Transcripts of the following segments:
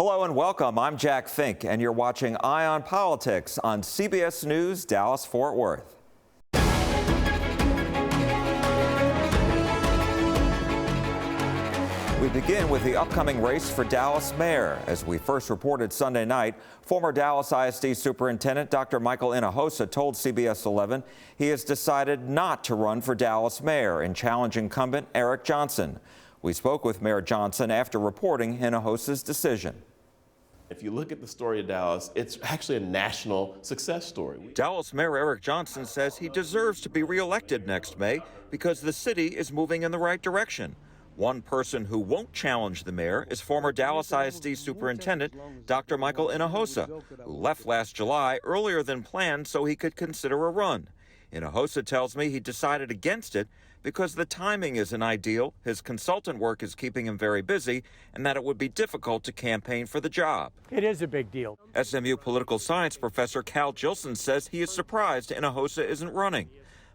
Hello and welcome. I'm Jack Fink, and you're watching Eye on Politics on CBS News, Dallas-Fort Worth. We begin with the upcoming race for Dallas mayor. As we first reported Sunday night, former Dallas ISD Superintendent Dr. Hinojosa told CBS 11 he has decided not to run for Dallas mayor and challenge incumbent Eric Johnson. We spoke with Mayor Johnson after reporting Hinojosa's decision. If you look at the story of Dallas, it's actually a national success story. Dallas Mayor Eric Johnson says he deserves to be reelected next May because the city is moving in the right direction. One person who won't challenge the mayor is former Dallas ISD Superintendent Dr. Hinojosa, who left last July earlier than planned so he could consider a run. Hinojosa tells me he decided against it because the timing isn't ideal, his consultant work is keeping him very busy, and that it would be difficult to campaign for the job. It is a big deal. SMU political science professor Cal Gilson says he is surprised Hinojosa isn't running.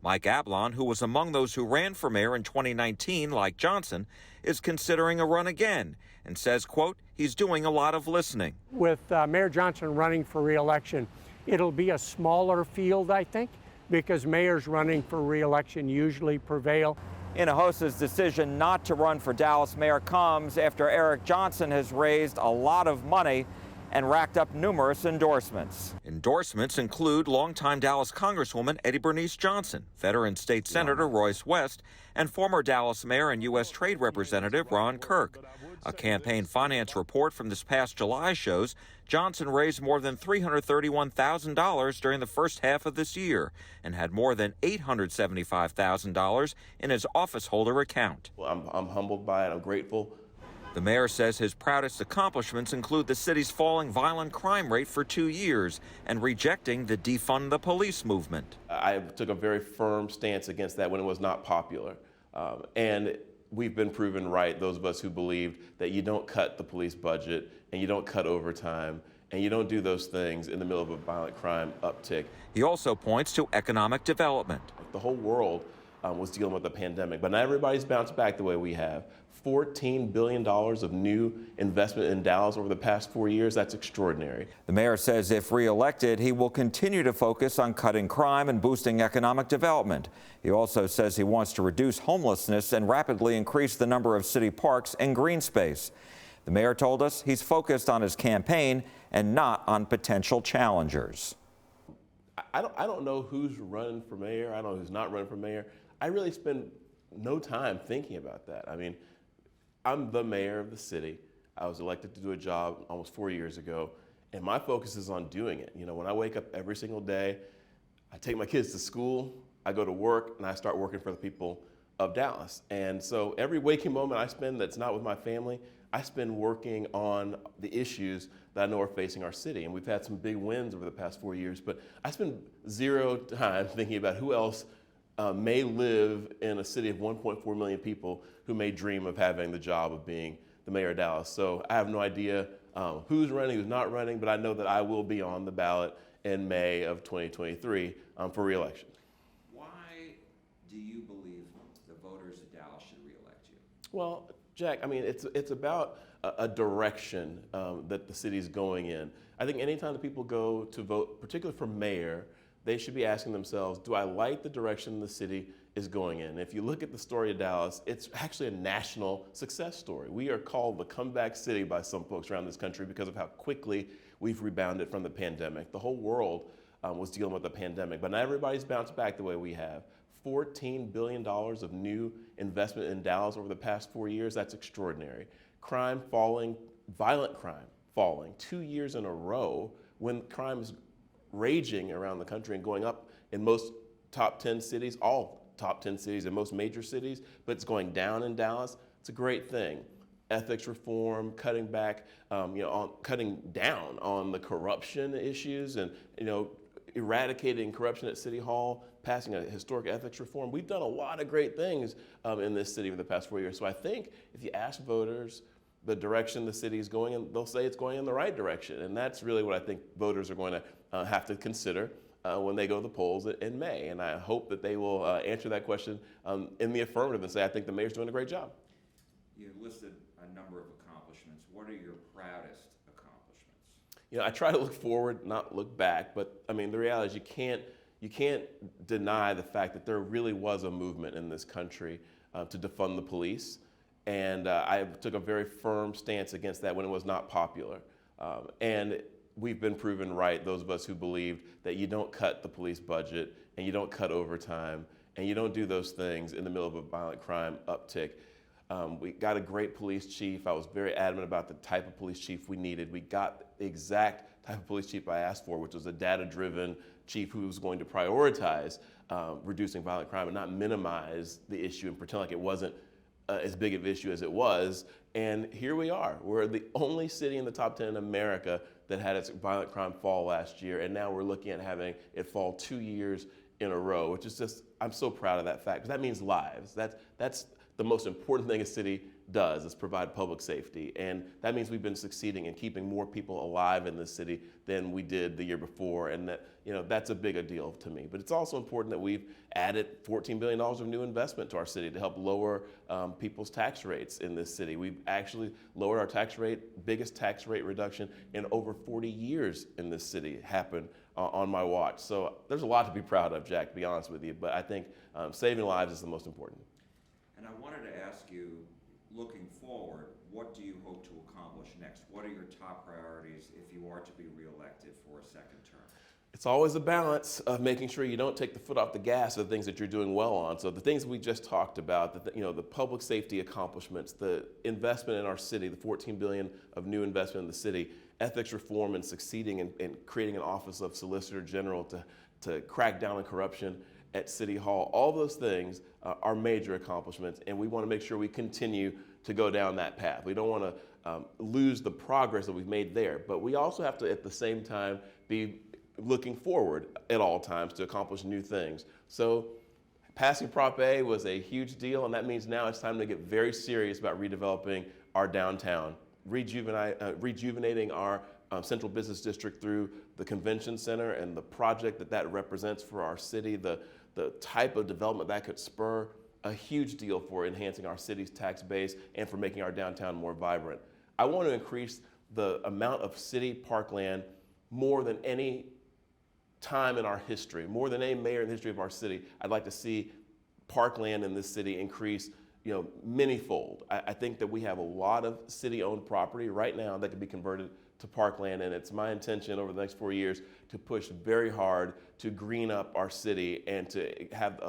Mike Ablon, who was among those who ran for mayor in 2019, like Johnson, is considering a run again and says, quote, he's doing a lot of listening. With Mayor Johnson running for re-election, it'll be a smaller field, I think, because mayors running for re-election usually prevail. Hinojosa's decision not to run for Dallas mayor comes after Eric Johnson has raised a lot of money and racked up numerous endorsements. Endorsements include longtime Dallas Congresswoman Eddie Bernice Johnson, veteran state senator Royce West, and former Dallas mayor and U.S. Trade Representative Ron Kirk. A campaign finance report from this past July shows Johnson raised more than $331,000 during the first half of this year and had more than $875,000 in his office holder account. Well, I'm humbled by it. I'm grateful. The mayor says his proudest accomplishments include the city's falling violent crime rate for 2 years and rejecting the defund the police movement. I took a very firm stance against that when it was not popular. And we've been proven right, those of us who believed that you don't cut the police budget and you don't cut overtime and you don't do those things in the middle of a violent crime uptick. He also points to economic development. The whole world was dealing with the pandemic, but not everybody's bounced back the way we have. $14 billion of new investment in Dallas over the past 4 years, that's extraordinary. The mayor says if reelected, he will continue to focus on cutting crime and boosting economic development. He also says he wants to reduce homelessness and rapidly increase the number of city parks and green space. The mayor told us he's focused on his campaign and not on potential challengers. I don't know who's running for mayor. I don't know who's not running for mayor. I really spend no time thinking about that. I mean, I'm the mayor of the city. I was elected to do a job almost 4 years ago, and my focus is on doing it. You know, when I wake up every single day, I take my kids to school, I go to work, and I start working for the people of Dallas. And so every waking moment I spend that's not with my family, I spend working on the issues that I know are facing our city. And we've had some big wins over the past 4 years, but I spend zero time thinking about who else may live in a city of 1.4 million people who may dream of having the job of being the mayor of Dallas. So I have no idea who's running, who's not running, but I know that I will be on the ballot in May of 2023 for re-election. Why do you believe the voters of Dallas should re-elect you? Well, Jack, I mean, it's about a direction that the city's going in. I think anytime that people go to vote, particularly for mayor, they should be asking themselves, do I like the direction the city is going in? If you look at the story of Dallas, it's actually a national success story. We are called the comeback city by some folks around this country because of how quickly we've rebounded from the pandemic. The whole world was dealing with the pandemic, but not everybody's bounced back the way we have. $14 billion of new investment in Dallas over the past 4 years, that's extraordinary. Crime falling, violent crime falling 2 years in a row when crime is raging around the country and going up in most top 10 cities, all top 10 cities in most major cities, but it's going down in Dallas. It's a great thing. Ethics reform, cutting back, cutting down on the corruption issues and, eradicating corruption at City Hall, passing a historic ethics reform. We've done a lot of great things in this city over the past 4 years. So I think if you ask voters the direction the city is going in, they'll say it's going in the right direction. And that's really what I think voters are going to have to consider when they go to the polls in May. And I hope that they will answer that question in the affirmative and say, I think the mayor's doing a great job. You listed a number of accomplishments. What are your proudest accomplishments? You know, I try to look forward, not look back, but I mean, the reality is you can't deny the fact that there really was a movement in this country to defund the police. And I took a very firm stance against that when it was not popular. And we've been proven right, those of us who believed that you don't cut the police budget and you don't cut overtime and you don't do those things in the middle of a violent crime uptick. We got a great police chief. I was very adamant about the type of police chief we needed. We got the exact type of police chief I asked for, which was a data-driven chief who was going to prioritize reducing violent crime and not minimize the issue and pretend like it wasn't as big of an issue as it was. And here we are. We're the only city in the top 10 in America that had its violent crime fall last year, and now we're looking at having it fall 2 years in a row, which is just, I'm so proud of that fact, because that means lives. That's the most important thing a city does, is provide public safety. And that means we've been succeeding in keeping more people alive in this city than we did the year before. And that, you know, that's a big deal to me. But it's also important that we've added $14 billion of new investment to our city to help lower people's tax rates in this city. We've actually lowered our tax rate, biggest tax rate reduction in over 40 years in this city happened on my watch. So there's a lot to be proud of, Jack, to be honest with you. But I think saving lives is the most important. And I wanted to ask you, looking forward, what do you hope to accomplish next? What are your top priorities if you are to be reelected for a second term? It's always a balance of making sure you don't take the foot off the gas of the things that you're doing well on. So the things we just talked about, the public safety accomplishments, the investment in our city, the $14 billion of new investment in the city, ethics reform and succeeding in creating an office of Solicitor General to crack down on corruption at City Hall. All those things are major accomplishments, and we want to make sure we continue to go down that path. We don't want to lose the progress that we've made there, but we also have to, at the same time, be looking forward at all times to accomplish new things. So passing Prop A was a huge deal, and that means now it's time to get very serious about redeveloping our downtown, rejuvenating our Central Business District through the Convention Center and the project that represents for our city, the type of development that could spur, a huge deal for enhancing our city's tax base and for making our downtown more vibrant. I want to increase the amount of city parkland more than any time in our history, more than any mayor in the history of our city. I'd like to see parkland in this city increase, many-fold. I think that we have a lot of city-owned property right now that could be converted to parkland, and it's my intention over the next 4 years to push very hard to green up our city and to have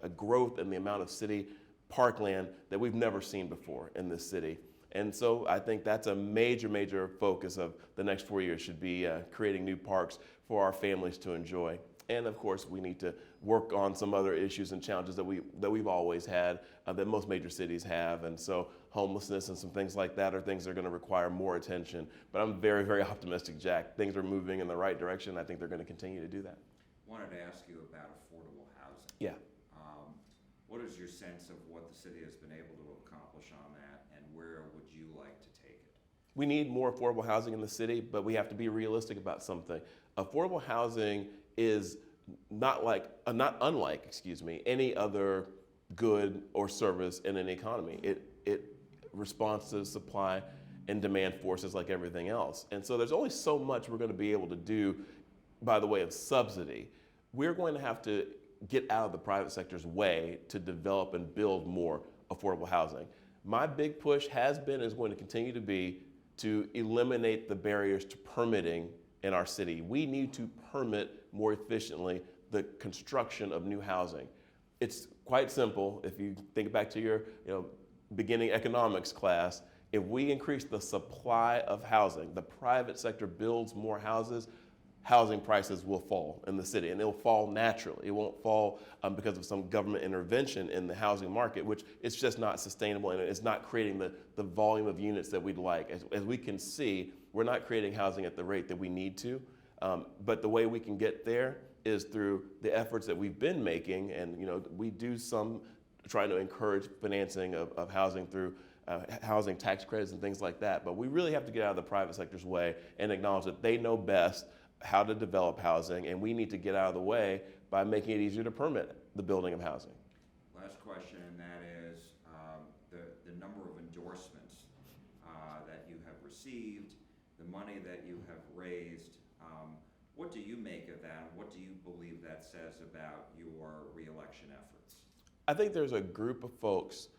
a growth in the amount of city parkland that we've never seen before in this city. And so I think that's a major, major focus of the next 4 years, should be creating new parks for our families to enjoy. And of course, we need to work on some other issues and challenges that we've always had, that most major cities have. And so homelessness and some things like that are things that are going to require more attention. But I'm very, very optimistic, Jack. Things are moving in the right direction. I think they're going to continue to do that. Wanted to ask you about affordable housing. Yeah. What is your sense of what the city has been able to accomplish on that, and where would you like to take it? We need more affordable housing in the city, but we have to be realistic about something. Affordable housing is not unlike any other good or service in an economy. It responds to supply and demand forces like everything else. And so there's only so much we're going to be able to do by the way of subsidy. We're going to have to get out of the private sector's way to develop and build more affordable housing. My big push has been and is going to continue to be to eliminate the barriers to permitting in our city. We need to permit more efficiently the construction of new housing. It's quite simple. If you think back to your beginning economics class, if we increase the supply of housing, the private sector builds more houses, housing prices will fall in the city, and it'll fall naturally. It won't fall because of some government intervention in the housing market, which it's just not sustainable, and it's not creating the volume of units that we'd like. As we can see, we're not creating housing at the rate that we need to, but the way we can get there is through the efforts that we've been making, and we do some trying to encourage financing of housing through housing tax credits and things like that. But we really have to get out of the private sector's way and acknowledge that they know best how to develop housing, and we need to get out of the way by making it easier to permit the building of housing. Last question, and that is the number of endorsements that you have received the money that you have raised. What do you make of that? What do you believe that says about your reelection efforts? I think there's a group of folks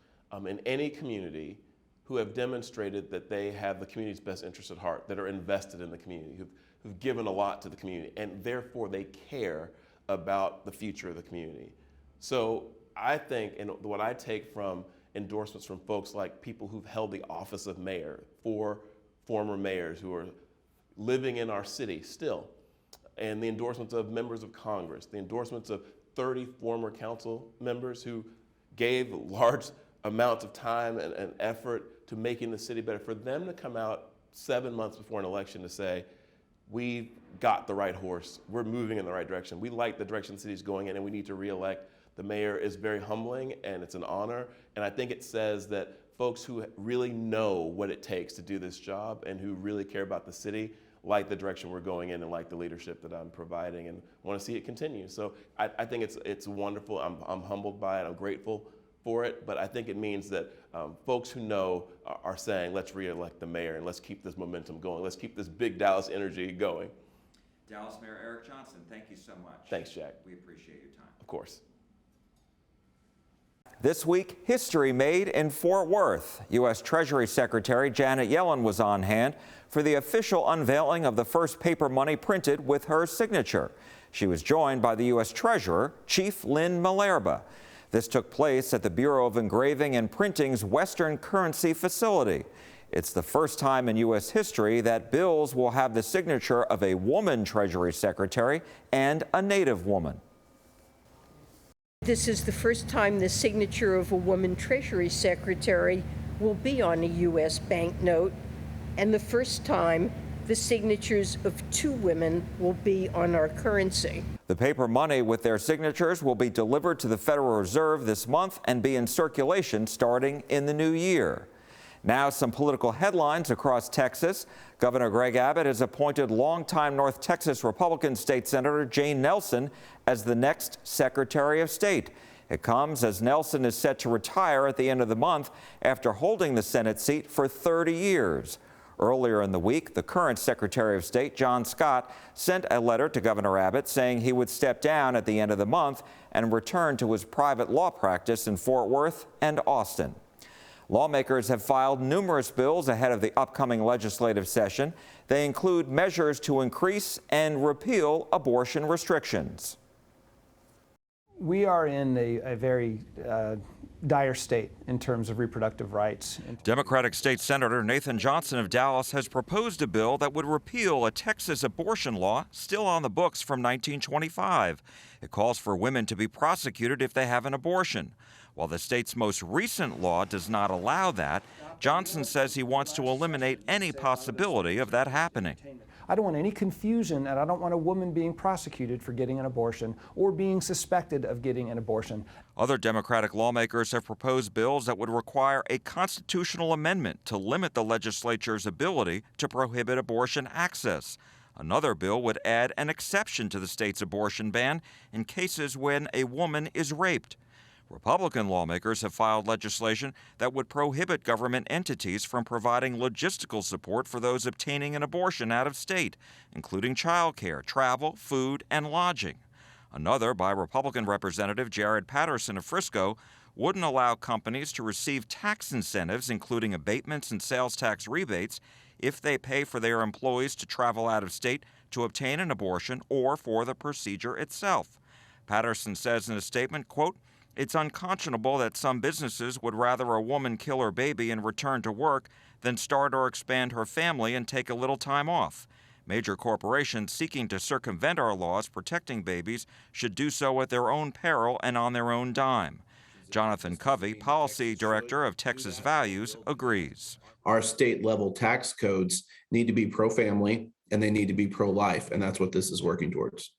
in any community who have demonstrated that they have the community's best interest at heart, that are invested in the community, who've given a lot to the community, and therefore they care about the future of the community. So I think, and what I take from endorsements from folks like people who've held the office of mayor, for former mayors who are living in our city still, and the endorsements of members of Congress, the endorsements of 30 former council members who gave large amounts of time and effort to making the city better, for them to come out 7 months before an election to say, we got the right horse, we're moving in the right direction, we like the direction the city's going in, and we need to re-elect the mayor, is very humbling, and it's an honor. And I think it says that folks who really know what it takes to do this job and who really care about the city like the direction we're going in and like the leadership that I'm providing and want to see it continue. So I think it's wonderful. I'm humbled by it. I'm grateful for it. But I think it means that folks who know are saying, let's re-elect the mayor and let's keep this momentum going. Let's keep this big Dallas energy going. Dallas Mayor Eric Johnson, thank you so much. Thanks, Jack. We appreciate your time. Of course. This week, history made in Fort Worth. U.S. Treasury Secretary Janet Yellen was on hand for the official unveiling of the first paper money printed with her signature. She was joined by the U.S. Treasurer, Chief Lynn Malerba. This took place at the Bureau of Engraving and Printing's Western Currency facility. It's the first time in U.S. history that bills will have the signature of a woman Treasury Secretary and a Native woman. This is the first time the signature of a woman Treasury Secretary will be on a U.S. banknote, and the first time the signatures of two women will be on our currency. The paper money with their signatures will be delivered to the Federal Reserve this month and be in circulation starting in the new year. Now some political headlines across Texas. Governor Greg Abbott has appointed longtime North Texas Republican State Senator Jane Nelson as the next Secretary of State. It comes as Nelson is set to retire at the end of the month after holding the Senate seat for 30 years. Earlier in the week, the current Secretary of State, John Scott, sent a letter to Governor Abbott saying he would step down at the end of the month and return to his private law practice in Fort Worth and Austin. Lawmakers have filed numerous bills ahead of the upcoming legislative session. They include measures to increase and repeal abortion restrictions. We are in a very dire state in terms of reproductive rights. Democratic State Senator Nathan Johnson of Dallas has proposed a bill that would repeal a Texas abortion law still on the books from 1925. It calls for women to be prosecuted if they have an abortion. While the state's most recent law does not allow that, Johnson says he wants to eliminate any possibility of that happening. I don't want any confusion, and I don't want a woman being prosecuted for getting an abortion or being suspected of getting an abortion. Other Democratic lawmakers have proposed bills that would require a constitutional amendment to limit the legislature's ability to prohibit abortion access. Another bill would add an exception to the state's abortion ban in cases when a woman is raped. Republican lawmakers have filed legislation that would prohibit government entities from providing logistical support for those obtaining an abortion out of state, including child care, travel, food, and lodging. Another, by Republican Representative Jared Patterson of Frisco, wouldn't allow companies to receive tax incentives, including abatements and sales tax rebates, if they pay for their employees to travel out of state to obtain an abortion or for the procedure itself. Patterson says in a statement, quote, "It's unconscionable that some businesses would rather a woman kill her baby and return to work than start or expand her family and take a little time off. Major corporations seeking to circumvent our laws protecting babies should do so at their own peril and on their own dime." Jonathan Covey, Policy Director of Texas Values, agrees. Our state-level tax codes need to be pro-family and they need to be pro-life, and that's what this is working towards.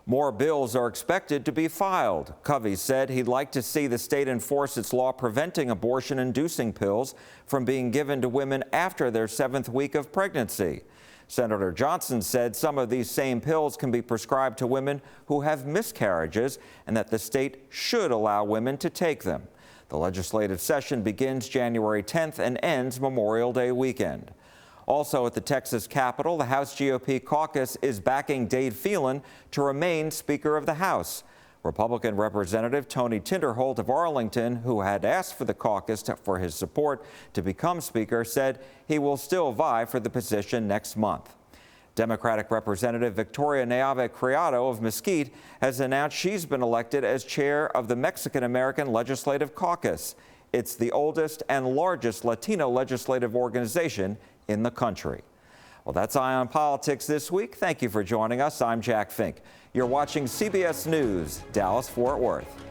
More bills are expected to be filed. Covey said he'd like to see the state enforce its law preventing abortion-inducing pills from being given to women after their 7th week of pregnancy. Senator Johnson said some of these same pills can be prescribed to women who have miscarriages and that the state should allow women to take them. The legislative session begins January 10th and ends Memorial Day weekend. Also at the Texas Capitol, the House GOP caucus is backing Dade Phelan to remain Speaker of the House. Republican Representative Tony Tinderholt of Arlington, who had asked for the caucus for his support to become Speaker, said he will still vie for the position next month. Democratic Representative Victoria Neave Criado of Mesquite has announced she's been elected as chair of the Mexican-American Legislative Caucus. It's the oldest and largest Latino legislative organization in the country. Well, that's Eye on Politics this week. Thank you for joining us. I'm Jack Fink. You're watching CBS News, Dallas-Fort Worth.